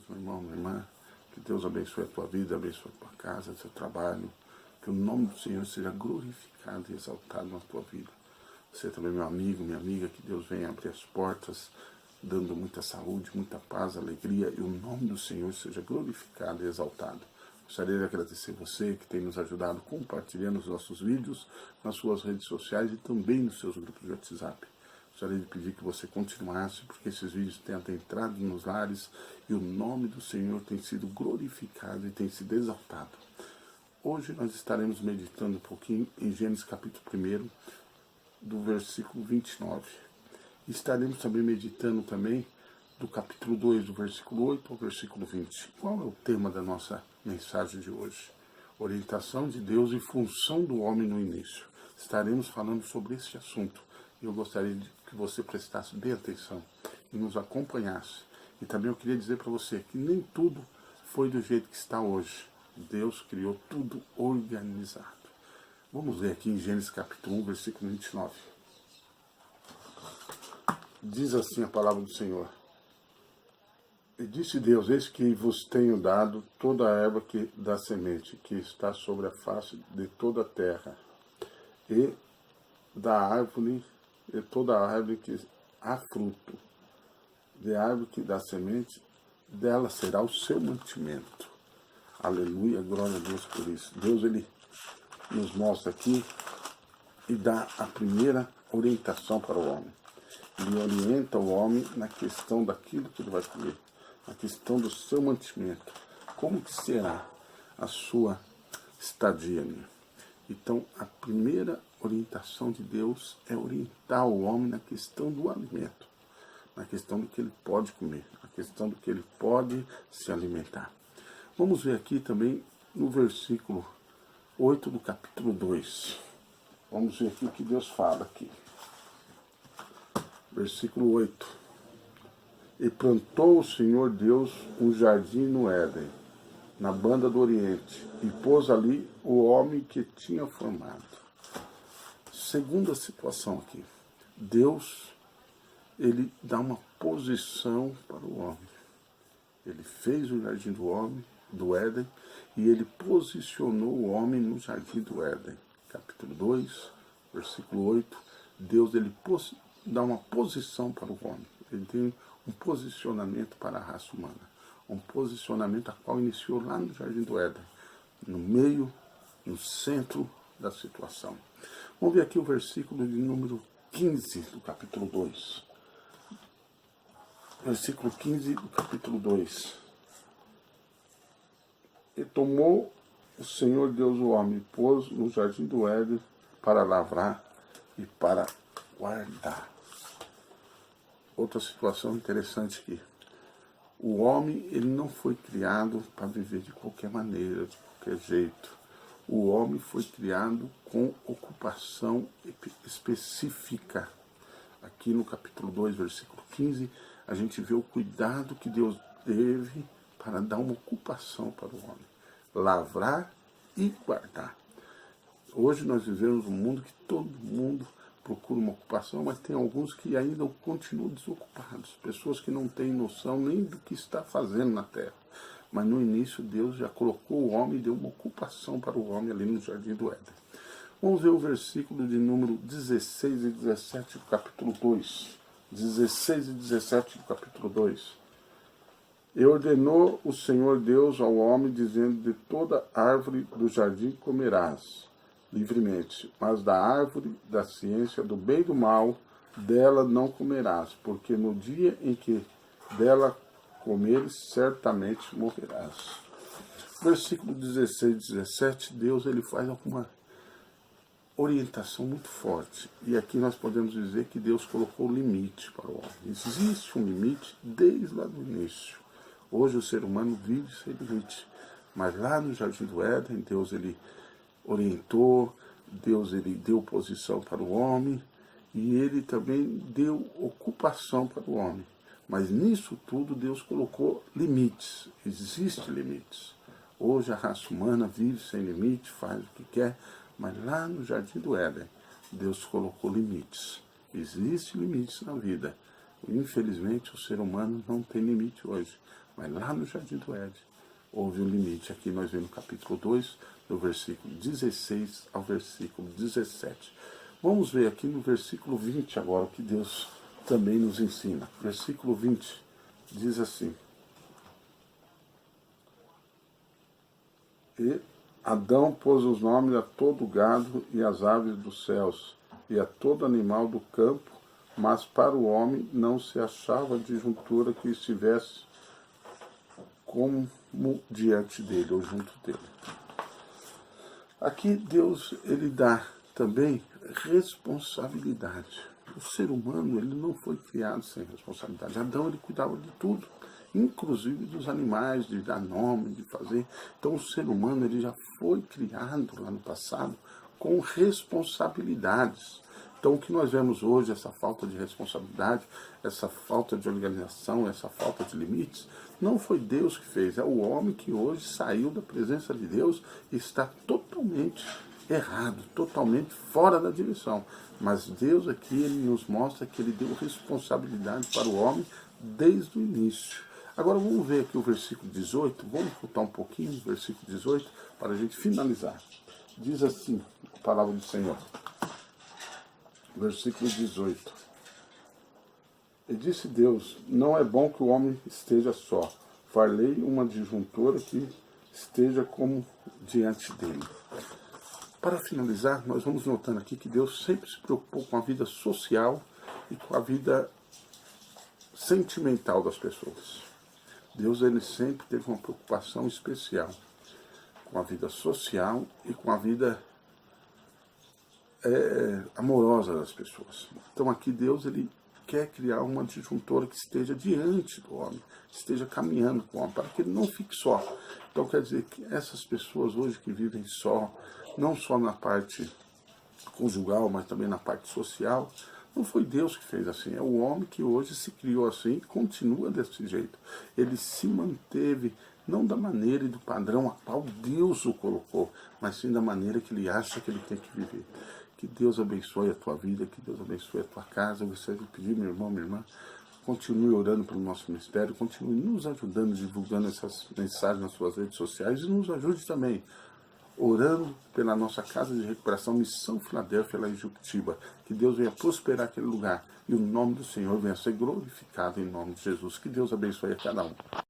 Jesus, meu irmão, minha irmã. Que Deus abençoe a tua vida, abençoe a tua casa, seu trabalho. Que o nome do Senhor seja glorificado e exaltado na tua vida. Você também, meu amigo, minha amiga, que Deus venha abrir as portas, dando muita saúde, muita paz, alegria, e o nome do Senhor seja glorificado e exaltado. Gostaria de agradecer você que tem nos ajudado compartilhando os nossos vídeos nas suas redes sociais e também nos seus grupos de WhatsApp. Gostaria de pedir que você continuasse, porque esses vídeos têm entrado nos lares e o nome do Senhor tem sido glorificado e tem sido exaltado. Hoje nós estaremos meditando um pouquinho em Gênesis capítulo 1, do versículo 29. Estaremos também meditando também do capítulo 2, do versículo 8 ao versículo 20. Qual é o tema da nossa mensagem de hoje? Orientação de Deus e função do homem no início. Estaremos falando sobre esse assunto. Eu gostaria que você prestasse bem atenção e nos acompanhasse. E também eu queria dizer para você que nem tudo foi do jeito que está hoje. Deus criou tudo organizado. Vamos ver aqui em Gênesis capítulo 1, versículo 29. Diz assim a palavra do Senhor. E disse Deus, eis que vos tenho dado toda a erva que dá semente, que está sobre a face de toda a terra, e da árvore, e toda a árvore que há fruto, de árvore que dá semente, dela será o seu mantimento. Aleluia, glória a Deus por isso. Deus, ele nos mostra aqui e dá a primeira orientação para o homem. Ele orienta o homem na questão daquilo que ele vai comer, na questão do seu mantimento. Como que será a sua estadia ali? Então, a primeira orientação de Deus é orientar o homem na questão do alimento, na questão do que ele pode comer, na questão do que ele pode se alimentar. Vamos ver aqui também no versículo 8 do capítulo 2. Vamos ver aqui o que Deus fala aqui. Versículo 8. E plantou o Senhor Deus um jardim no Éden, na banda do Oriente, e pôs ali o homem que tinha formado. Segunda situação aqui. Deus, ele dá uma posição para o homem. Ele fez o jardim do homem, do Éden, e ele posicionou o homem no jardim do Éden. Capítulo 2, versículo 8. Deus, ele dá uma posição para o homem. Ele tem um posicionamento para a raça humana. Um posicionamento a qual iniciou lá no jardim do Éden. No meio, no centro da situação. Vamos ver aqui o versículo de número 15 do capítulo 2. Versículo 15 do capítulo 2. E tomou o Senhor Deus o homem, e pôs no jardim do Éden para lavrar e para guardar. Outra situação interessante aqui. O homem, ele não foi criado para viver de qualquer maneira, de qualquer jeito. O homem foi criado com ocupação específica. Aqui no capítulo 2, versículo 15, a gente vê o cuidado que Deus teve para dar uma ocupação para o homem. Lavrar e guardar. Hoje nós vivemos um mundo que todo mundo procura uma ocupação, mas tem alguns que ainda continuam desocupados. Pessoas que não têm noção nem do que está fazendo na terra. Mas no início Deus já colocou o homem e deu uma ocupação para o homem ali no jardim do Éden. Vamos ver o versículo de número 16 e 17 do capítulo 2. 16 e 17 do capítulo 2. E ordenou o Senhor Deus ao homem, dizendo, de toda árvore do jardim comerás livremente, mas da árvore da ciência do bem e do mal, dela não comerás, porque no dia em que dela comeres, certamente morrerás. Versículo 16 e 17, Deus, ele faz alguma orientação muito forte. E aqui nós podemos dizer que Deus colocou limite para o homem. Existe um limite desde lá do início. Hoje o ser humano vive sem limite. Mas lá no jardim do Éden, Deus, ele orientou, Deus, ele deu posição para o homem, e ele também deu ocupação para o homem. Mas nisso tudo Deus colocou limites. Existem limites. Hoje a raça humana vive sem limite, faz o que quer, mas lá no jardim do Éden, Deus colocou limites. Existem limites na vida. Infelizmente o ser humano não tem limite hoje. Mas lá no Jardim do Éden houve um limite. Aqui nós vemos no capítulo 2, do versículo 16 ao versículo 17. Vamos ver aqui no versículo 20 agora o que Deus também nos ensina. Versículo 20 diz assim: E Adão pôs os nomes a todo o gado e às aves dos céus, e a todo animal do campo, mas para o homem não se achava disjuntura que estivesse como diante dele, ou junto dele. Aqui Deus, ele dá também responsabilidade. O ser humano, ele não foi criado sem responsabilidade. Adão, ele cuidava de tudo, inclusive dos animais, de dar nome, de fazer. Então o ser humano, ele já foi criado lá no passado com responsabilidades. Então o que nós vemos hoje, essa falta de responsabilidade, essa falta de organização, essa falta de limites, não foi Deus que fez, é o homem que hoje saiu da presença de Deus e está totalmente errado, totalmente fora da direção. Mas Deus aqui, ele nos mostra que ele deu responsabilidade para o homem desde o início. Agora vamos ver aqui o versículo 18, vamos voltar um pouquinho no versículo 18 para a gente finalizar. Diz assim a palavra do Senhor. Versículo 18. E disse Deus, não é bom que o homem esteja só. Far-lhe uma disjuntura que esteja como diante dele. Para finalizar, nós vamos notando aqui que Deus sempre se preocupou com a vida social e com a vida sentimental das pessoas. Deus, ele sempre teve uma preocupação especial com a vida social e com a vida amorosa das pessoas. Então aqui Deus, ele quer criar uma disjuntora que esteja diante do homem, que esteja caminhando com o homem, para que ele não fique só. Então quer dizer que essas pessoas hoje que vivem só, não só na parte conjugal, mas também na parte social, não foi Deus que fez assim, é o homem que hoje se criou assim e continua desse jeito. Ele se manteve, não da maneira e do padrão a qual Deus o colocou, mas sim da maneira que ele acha que ele tem que viver. Que Deus abençoe a tua vida, que Deus abençoe a tua casa. Você vai pedir, meu irmão, minha irmã, continue orando pelo nosso ministério, continue nos ajudando, divulgando essas mensagens nas suas redes sociais e nos ajude também orando pela nossa casa de recuperação Missão Filadélfia lá em Juquitiba. Que Deus venha prosperar aquele lugar e o nome do Senhor venha ser glorificado em nome de Jesus. Que Deus abençoe a cada um.